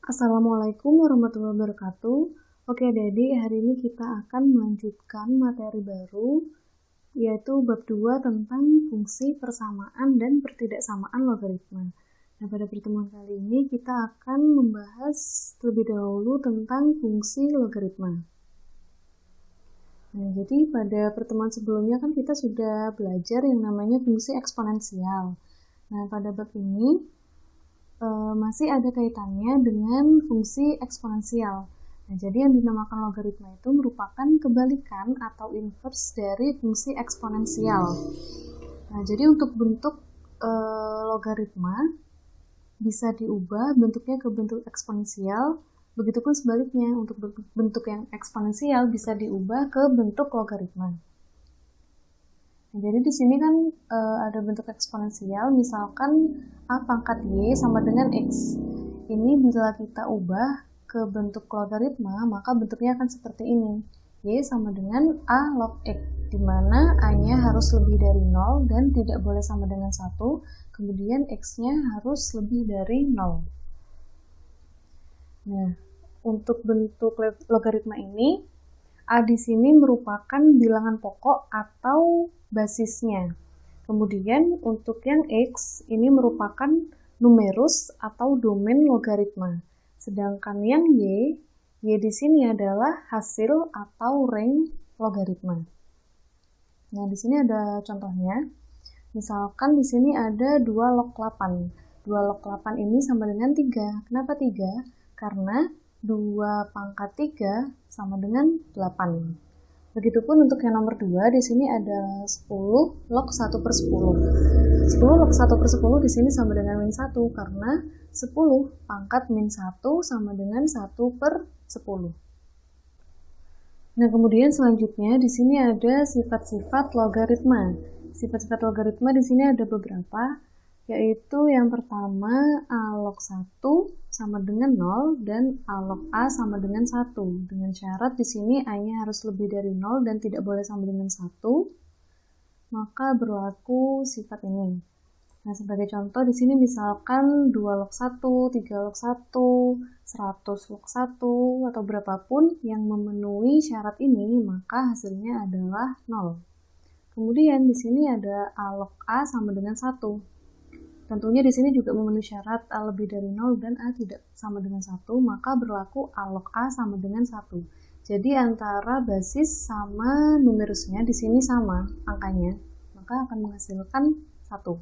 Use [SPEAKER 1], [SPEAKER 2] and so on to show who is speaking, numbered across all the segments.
[SPEAKER 1] Assalamualaikum warahmatullahi wabarakatuh. Oke adik-adik, hari ini kita akan melanjutkan materi baru, yaitu bab 2 tentang fungsi persamaan dan pertidaksamaan logaritma. Nah, pada pertemuan kali ini kita akan membahas terlebih dahulu tentang fungsi logaritma. Nah, jadi pada pertemuan sebelumnya kan kita sudah belajar yang namanya fungsi eksponensial. Nah, pada bab ini masih ada kaitannya dengan fungsi eksponensial. Nah, jadi yang dinamakan logaritma itu merupakan kebalikan atau inverse dari fungsi eksponensial. Nah, jadi untuk bentuk logaritma bisa diubah bentuknya ke bentuk eksponensial, begitupun sebaliknya untuk bentuk yang eksponensial bisa diubah ke bentuk logaritma. Nah, jadi di sini kan ada bentuk eksponensial, misalkan a pangkat y sama dengan x. Ini bila kita ubah ke bentuk logaritma, maka bentuknya akan seperti ini. Y sama dengan a log x, di mana a-nya harus lebih dari 0 dan tidak boleh sama dengan 1, kemudian x-nya harus lebih dari 0. Nah, untuk bentuk logaritma ini, a di sini merupakan bilangan pokok atau basisnya. Kemudian untuk yang x ini merupakan numerus atau domain logaritma. Sedangkan yang y di sini adalah hasil atau range logaritma. Nah, di sini ada contohnya. Misalkan di sini ada 2 log 8. 2 log 8 ini sama dengan 3. Kenapa 3? Karena 2 pangkat 3 sama dengan 8. Begitupun untuk yang nomor 2, di sini ada 10 log 1 per 10. 10 log 1 per 10 di sini sama dengan min 1, karena 10 pangkat min 1 sama dengan 1 per 10. Nah, kemudian selanjutnya di sini ada sifat-sifat logaritma. Sifat-sifat logaritma di sini ada beberapa, yaitu yang pertama a log 1 sama dengan 0 dan a log a sama dengan 1. Dengan syarat di sini a-nya harus lebih dari 0 dan tidak boleh sama dengan 1, maka berlaku sifat ini. Nah, sebagai contoh di sini misalkan 2 log 1, 3 log 1, 100 log 1, atau berapapun yang memenuhi syarat ini, maka hasilnya adalah 0. Kemudian di sini ada a log a sama dengan 1. Tentunya di sini juga memenuhi syarat a lebih dari 0 dan a tidak sama dengan 1, maka berlaku a log a sama dengan 1. Jadi antara basis sama numerusnya di sini sama angkanya, maka akan menghasilkan 1.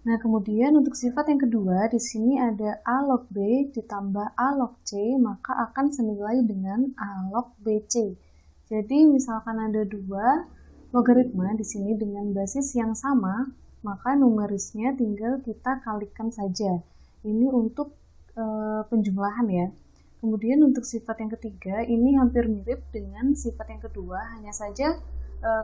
[SPEAKER 1] Nah, kemudian untuk sifat yang kedua, di sini ada a log b ditambah a log c, maka akan senilai dengan a log bc. Jadi misalkan ada 2 logaritma di sini dengan basis yang sama, maka numerisnya tinggal kita kalikan saja. Ini untuk penjumlahan ya. Kemudian untuk sifat yang ketiga, ini hampir mirip dengan sifat yang kedua, hanya saja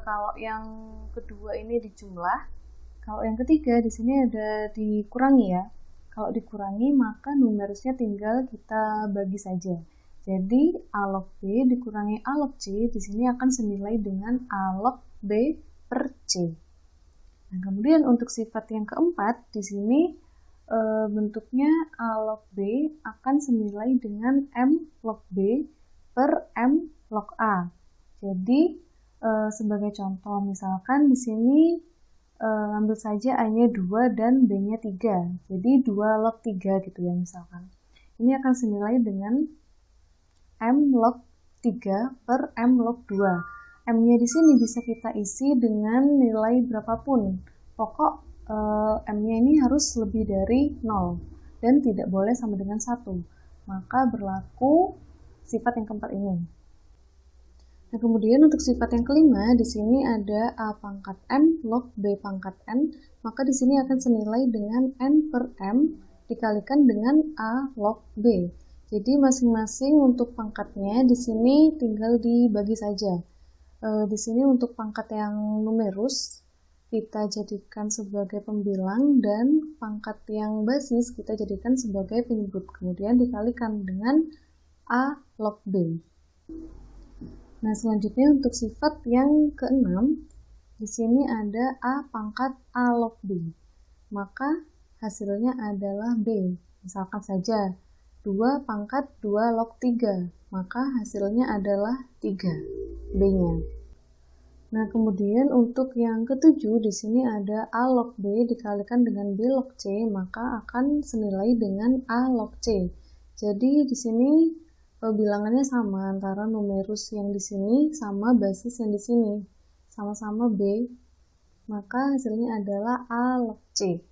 [SPEAKER 1] kalau yang kedua ini dijumlah, kalau yang ketiga di sini ada dikurangi ya. Kalau dikurangi maka numerisnya tinggal kita bagi saja. Jadi a log b dikurangi a log c di sini akan senilai dengan a log b per c. Nah, kemudian untuk sifat yang keempat di sini bentuknya a log b akan senilai dengan m log b per m log a. Jadi sebagai contoh misalkan di sini ambil saja a-nya 2 dan b-nya 3. Jadi 2 log 3 gitu ya misalkan. Ini akan senilai dengan m log 3 per m log 2. M-nya di sini bisa kita isi dengan nilai berapapun. Pokok M-nya ini harus lebih dari 0 dan tidak boleh sama dengan 1. Maka berlaku sifat yang keempat ini. Nah, kemudian untuk sifat yang kelima, di sini ada a pangkat m log b pangkat n, maka di sini akan senilai dengan n per m dikalikan dengan a log b. Jadi masing-masing untuk pangkatnya di sini tinggal dibagi saja. Di sini untuk pangkat yang numerus kita jadikan sebagai pembilang dan pangkat yang basis kita jadikan sebagai penyebut. Kemudian dikalikan dengan a log b. Nah, selanjutnya untuk sifat yang keenam, di sini ada a pangkat a log b. Maka hasilnya adalah b. Misalkan saja 2 pangkat 2 log 3, maka hasilnya adalah 3, B-nya. Nah, kemudian untuk yang ketujuh, di sini ada A log B dikalikan dengan B log C, maka akan senilai dengan A log C. Jadi, di sini bilangannya sama antara numerus yang di sini sama basis yang di sini. Sama-sama B, maka hasilnya adalah A log C.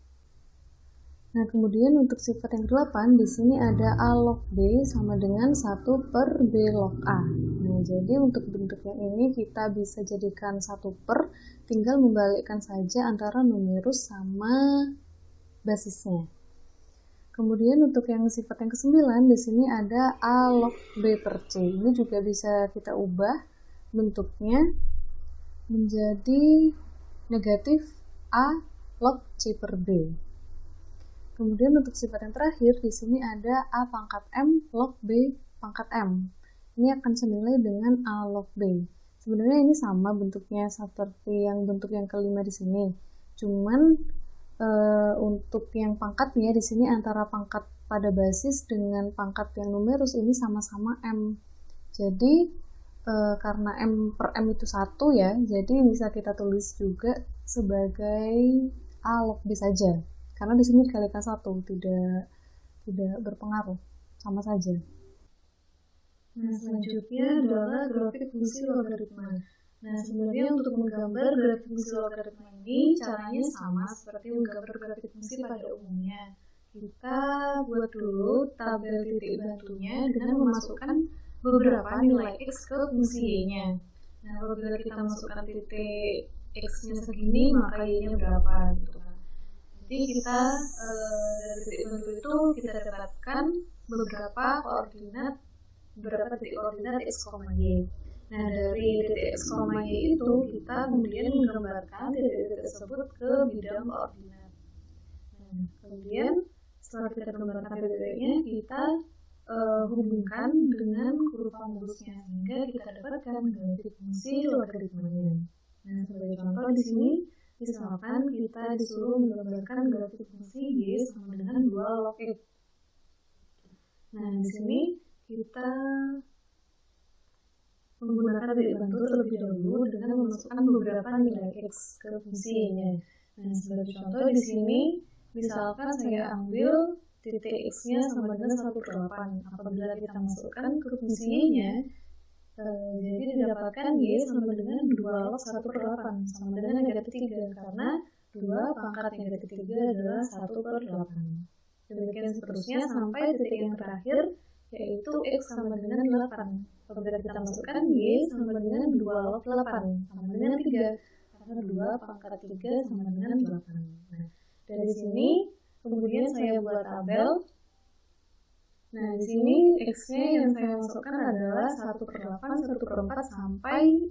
[SPEAKER 1] Nah, kemudian untuk sifat yang ke-8, di sini ada A log B sama dengan 1 per B log A. Nah, jadi untuk bentuk yang ini kita bisa jadikan 1 per, tinggal membalikkan saja antara numerus sama basisnya. Kemudian untuk yang sifat yang ke-9, di sini ada A log B per C. Ini juga bisa kita ubah bentuknya menjadi negatif A log C per B. Kemudian untuk sifat yang terakhir, di sini ada A pangkat M log B pangkat M. Ini akan senilai dengan A log B. Sebenarnya ini sama bentuknya seperti yang bentuk yang kelima di sini. Cuman untuk yang pangkatnya di sini antara pangkat pada basis dengan pangkat yang numerus ini sama-sama M. Jadi karena M per M itu 1 ya, jadi bisa kita tulis juga sebagai A log B saja. Karena di sini dikalikan 1, tidak berpengaruh, sama saja. Nah, selanjutnya adalah grafik fungsi logaritma. Nah, sebenarnya untuk menggambar grafik fungsi logaritma ini caranya sama seperti menggambar grafik fungsi pada umumnya. Kita buat dulu tabel titik bantunya dengan memasukkan beberapa nilai X ke fungsi Y-nya. Nah, apabila kita masukkan titik X-nya segini, maka Y-nya berapa gitu kan. Jadi kita dari titik bantu itu kita dapatkan beberapa titik koordinat X, Y. Nah, dari titik X, Y itu kita kemudian menggambarkan titik-titik tersebut ke bidang koordinat. Nah, kemudian setelah kita gambarkan titik-titiknya, kita hubungkan dengan kurva mulusnya sehingga kita dapatkan grafik fungsi logaritmanya. Nah, sebagai contoh di sini misalkan kita disuruh menggambarkan grafik fungsi Y sama dengan 2 log X. Nah, di sini kita menggunakan titik bantu terlebih dahulu dengan memasukkan beberapa nilai X ke fungsi Y-nya. Nah, sebagai contoh di sini, misalkan saya ambil titik X-nya sama dengan 1/8. Apabila kita masukkan ke fungsi Y-nya, jadi didapatkan Y sama dengan 2 log 1/8 sama dengan negatif 3 karena 2 pangkat negatif 3 adalah 1/8. Demikian seterusnya sampai titik yang terakhir yaitu X sama dengan 8. Apabila kita masukkan Y sama dengan 2 log 8 sama dengan 3 karena 2 pangkat 3 sama dengan 8. Nah, dari sini kemudian saya buat tabel. Nah, di sini X-nya yang saya masukkan adalah 1/8, 1/4 sampai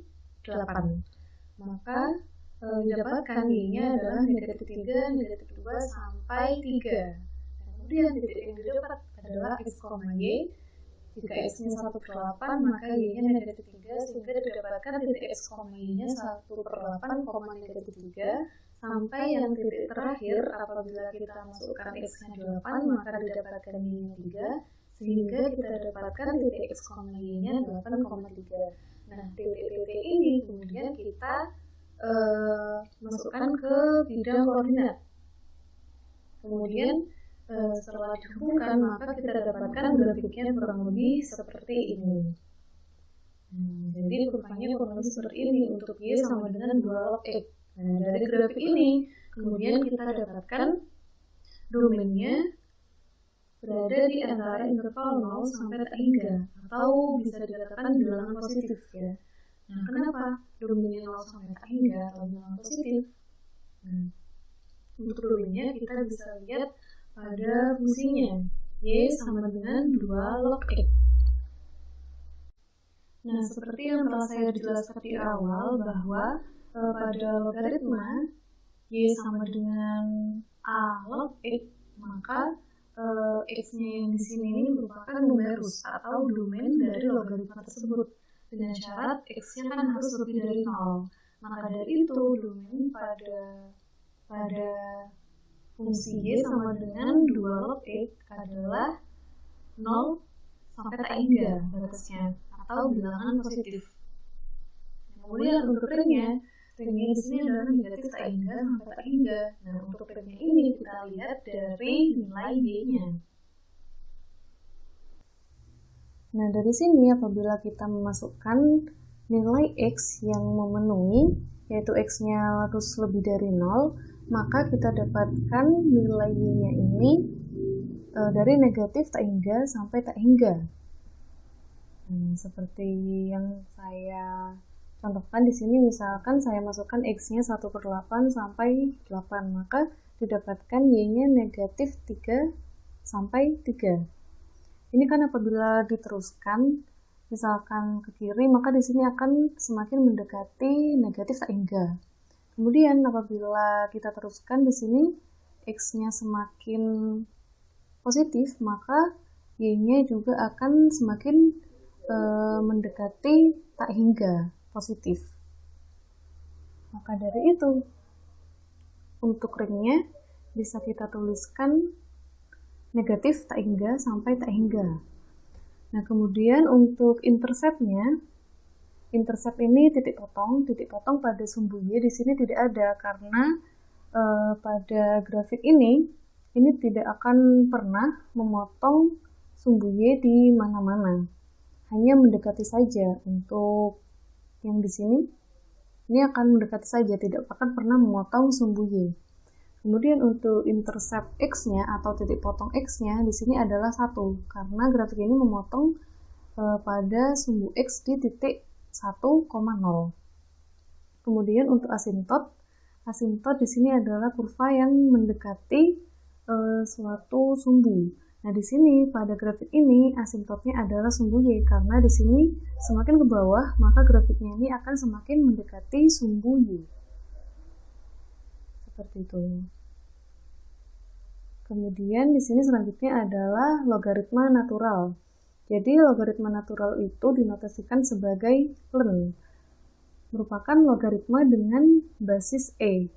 [SPEAKER 1] 8. Maka didapatkan Y-nya adalah negatif 3, negatif 2, sampai 3. Dan kemudian titik yang didapat adalah X, Y. Jika X-nya 1/8, maka Y-nya negatif 3, sehingga didapatkan titik X, Y-nya 1/8, negatif 3. Sampai yang titik terakhir, apabila kita masukkan X-nya 8, maka didapatkan Y-nya 3, sehingga kita dapatkan titik X, Y-nya 8,3. Nah, titik-titik ini kemudian kita masukkan ke bidang koordinat. Kemudian setelah dihubungkan, maka kita dapatkan grafiknya kurang lebih seperti ini. Jadi kurvanya kurang lebih seperti ini untuk Y sama dengan 2 log X. Nah, dari grafik ini kemudian kita dapatkan domainnya berada di antara interval 0 sampai tak hingga, atau bisa dikatakan bilangan positif ya. Nah, kenapa domainnya 0 sampai tak hingga atau bilangan positif? Nah, untuk domainnya kita bisa lihat pada fungsinya Y sama dengan 2 log X. Nah, seperti yang telah saya jelaskan di awal bahwa pada logaritma Y sama dengan A log X, maka X-nya yang di sini ini merupakan numerus atau domain dari logaritma tersebut. Dengan syarat X-nya kan harus lebih dari 0. Maka dari itu domain pada fungsi Y sama dengan 2 log X adalah 0 sampai tak hingga batasnya, atau bilangan positif. Kemudian untuk ringnya di sini adalah negatif tak hingga sampai tak hingga. Nah, untuk ringnya ini kita lihat dari nilai y-nya. Nah, dari sini apabila kita memasukkan nilai x yang memenuhi, yaitu x-nya harus lebih dari 0, maka kita dapatkan nilai y-nya ini dari negatif tak hingga sampai tak hingga. Seperti yang saya contohkan di sini, misalkan saya masukkan x-nya 1/8 sampai 8, maka didapatkan y-nya negatif 3 sampai 3. Ini kan apabila diteruskan, misalkan ke kiri, maka di sini akan semakin mendekati negatif tak hingga. Kemudian apabila kita teruskan di sini, x-nya semakin positif, maka y-nya juga akan semakin mendekati tak hingga positif. Maka dari itu, untuk ringnya bisa kita tuliskan negatif tak hingga sampai tak hingga. Nah, kemudian untuk interceptnya, intercept ini titik potong pada sumbu y di sini tidak ada, karena pada grafik ini tidak akan pernah memotong sumbu y di mana-mana, hanya mendekati saja. Untuk yang di sini, ini akan mendekati saja, tidak akan pernah memotong sumbu y. Kemudian untuk intercept x-nya atau titik potong x-nya di sini adalah 1, karena grafik ini memotong pada sumbu x di titik 1,0. Kemudian untuk asintot di sini adalah kurva yang mendekati suatu sumbu. Nah, di sini pada grafik ini asintotnya adalah sumbu y, karena di sini semakin ke bawah maka grafiknya ini akan semakin mendekati sumbu y. Seperti itu. Kemudian di sini selanjutnya adalah logaritma natural. Jadi logaritma natural itu dinotasikan sebagai ln, merupakan logaritma dengan basis e,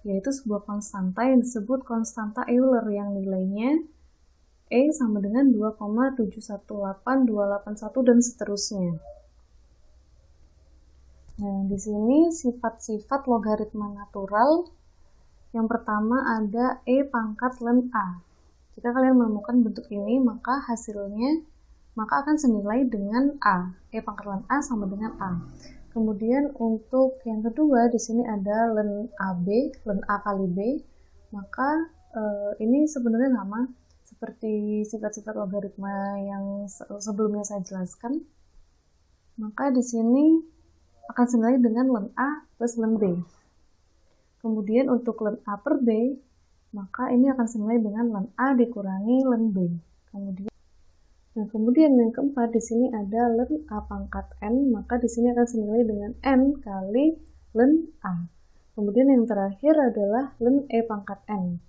[SPEAKER 1] yaitu sebuah konstanta yang disebut konstanta Euler yang nilainya E sama dengan 2,718281 dan seterusnya. Nah, di sini sifat-sifat logaritma natural. Yang pertama ada E pangkat ln A. Jika kalian menemukan bentuk ini, maka hasilnya akan senilai dengan A. E pangkat ln A sama dengan A. Kemudian untuk yang kedua di sini ada ln AB, ln A kali B. Maka ini sebenarnya sama seperti sifat-sifat logaritma yang sebelumnya saya jelaskan. Maka di sini akan senilai dengan ln A plus ln B. Kemudian untuk ln A per B, maka ini akan senilai dengan ln A dikurangi ln B. Kemudian yang keempat di sini ada ln A pangkat N, maka di sini akan senilai dengan N kali ln A. Kemudian yang terakhir adalah ln E pangkat N.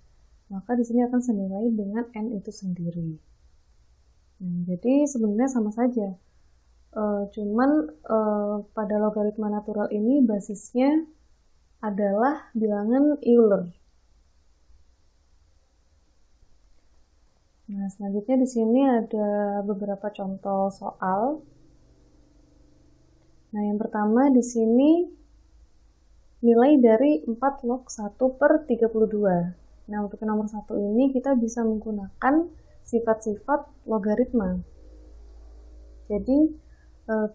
[SPEAKER 1] Maka di sini akan senilai dengan N itu sendiri. Jadi sebenarnya sama saja. Cuman pada logaritma natural ini basisnya adalah bilangan Euler. Nah, selanjutnya di sini ada beberapa contoh soal. Nah, yang pertama di sini nilai dari 4 log 1 per 32. Nah, untuk nomor 1 ini kita bisa menggunakan sifat-sifat logaritma. Jadi,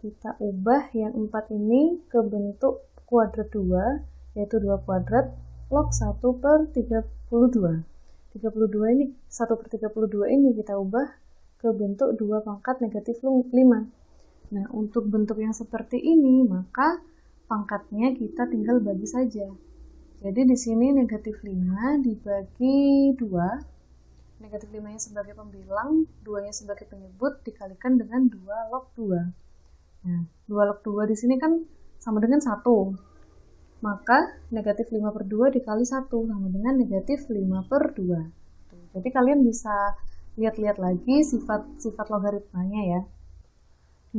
[SPEAKER 1] kita ubah yang 4 ini ke bentuk kuadrat 2, yaitu 2 kuadrat log 1 per 32. 32 ini, 1 per 32 ini kita ubah ke bentuk 2 pangkat negatif 5. Nah, untuk bentuk yang seperti ini, maka pangkatnya kita tinggal bagi saja. Jadi di sini negatif 5 dibagi 2, negatif 5-nya sebagai pembilang, 2-nya sebagai penyebut, dikalikan dengan 2 log 2. Nah, 2 log 2 di sini kan sama dengan 1. Maka negatif 5 per 2 dikali 1 sama dengan negatif 5 per 2. Jadi kalian bisa lihat-lihat lagi sifat-sifat logaritmanya ya.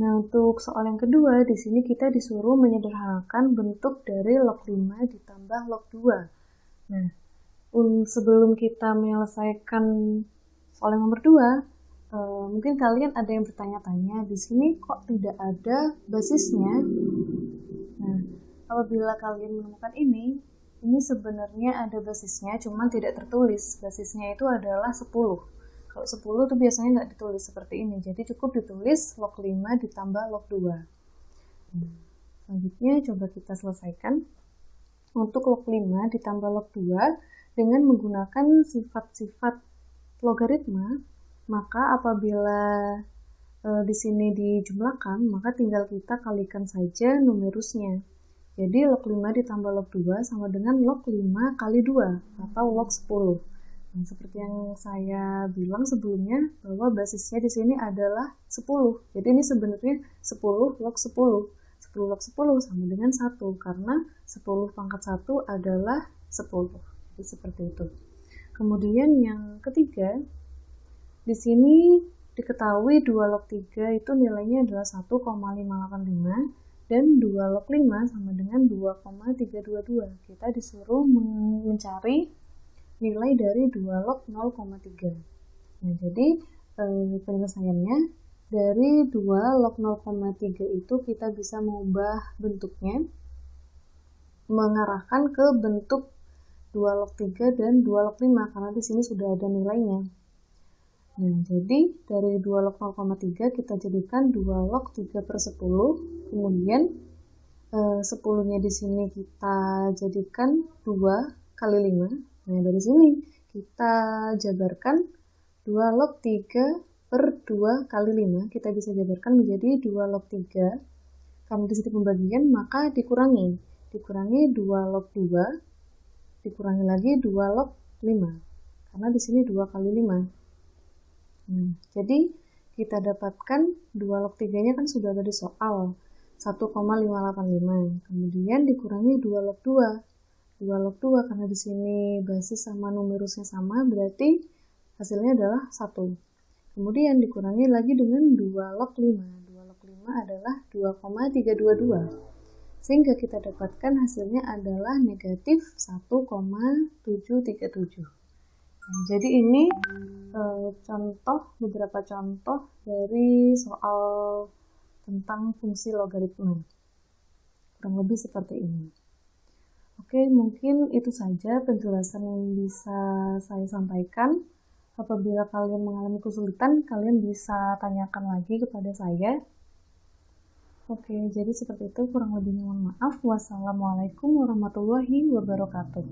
[SPEAKER 1] Nah, untuk soal yang kedua, di sini kita disuruh menyederhanakan bentuk dari log 5 ditambah log 2. Nah, sebelum kita menyelesaikan soal yang nomor 2, Mungkin kalian ada yang bertanya-tanya, di sini kok tidak ada basisnya? Nah, apabila kalian menemukan ini sebenarnya ada basisnya, cuman tidak tertulis. Basisnya itu adalah 10. Kalau 10 itu biasanya nggak ditulis seperti ini, jadi cukup ditulis log 5 ditambah log 2. Selanjutnya coba kita selesaikan. Untuk log 5 ditambah log 2 dengan menggunakan sifat-sifat logaritma, maka apabila di sini dijumlahkan, maka tinggal kita kalikan saja numerusnya. Jadi log 5 ditambah log 2 sama dengan log 5 kali 2 atau log 10. Nah, seperti yang saya bilang sebelumnya bahwa basisnya di sini adalah 10. Jadi ini sebenarnya 10 log 10. 10 log 10 sama dengan 1 karena 10 pangkat 1 adalah 10. Jadi seperti itu. Kemudian yang ketiga, di sini diketahui 2 log 3 itu nilainya adalah 1,585 dan 2 log 5 sama dengan 2,322. Kita disuruh mencari nilai dari 2 log 0,3. Nah, jadi penyelesaiannya dari 2 log 0,3 itu kita bisa mengubah bentuknya mengarahkan ke bentuk 2 log 3 dan 2 log 5 karena di sini sudah ada nilainya. Nah, jadi dari 2 log 0,3 kita jadikan 2 log 3 per 10, kemudian 10-nya di sini kita jadikan 2 kali 5. Nah, dari sini kita jabarkan 2 log 3 per 2 kali 5, kita bisa jabarkan menjadi 2 log 3. Karena di sini pembagian, maka dikurangi 2 log 2, dikurangi lagi 2 log 5. Karena di sini 2 kali 5. Nah, jadi kita dapatkan 2 log 3-nya kan sudah ada di soal, 1,585. Kemudian dikurangi 2 log 2. 2 log 2 karena di sini basis sama numerusnya sama, berarti hasilnya adalah 1. Kemudian dikurangi lagi dengan 2 log 5. 2 log 5 adalah 2,322. Sehingga kita dapatkan hasilnya adalah negatif 1,737. Nah, jadi ini beberapa contoh dari soal tentang fungsi logaritma. Kurang lebih seperti ini. Oke, mungkin itu saja penjelasan yang bisa saya sampaikan. Apabila kalian mengalami kesulitan, kalian bisa tanyakan lagi kepada saya. Oke, jadi seperti itu, kurang lebihnya mohon maaf. Wassalamualaikum warahmatullahi wabarakatuh.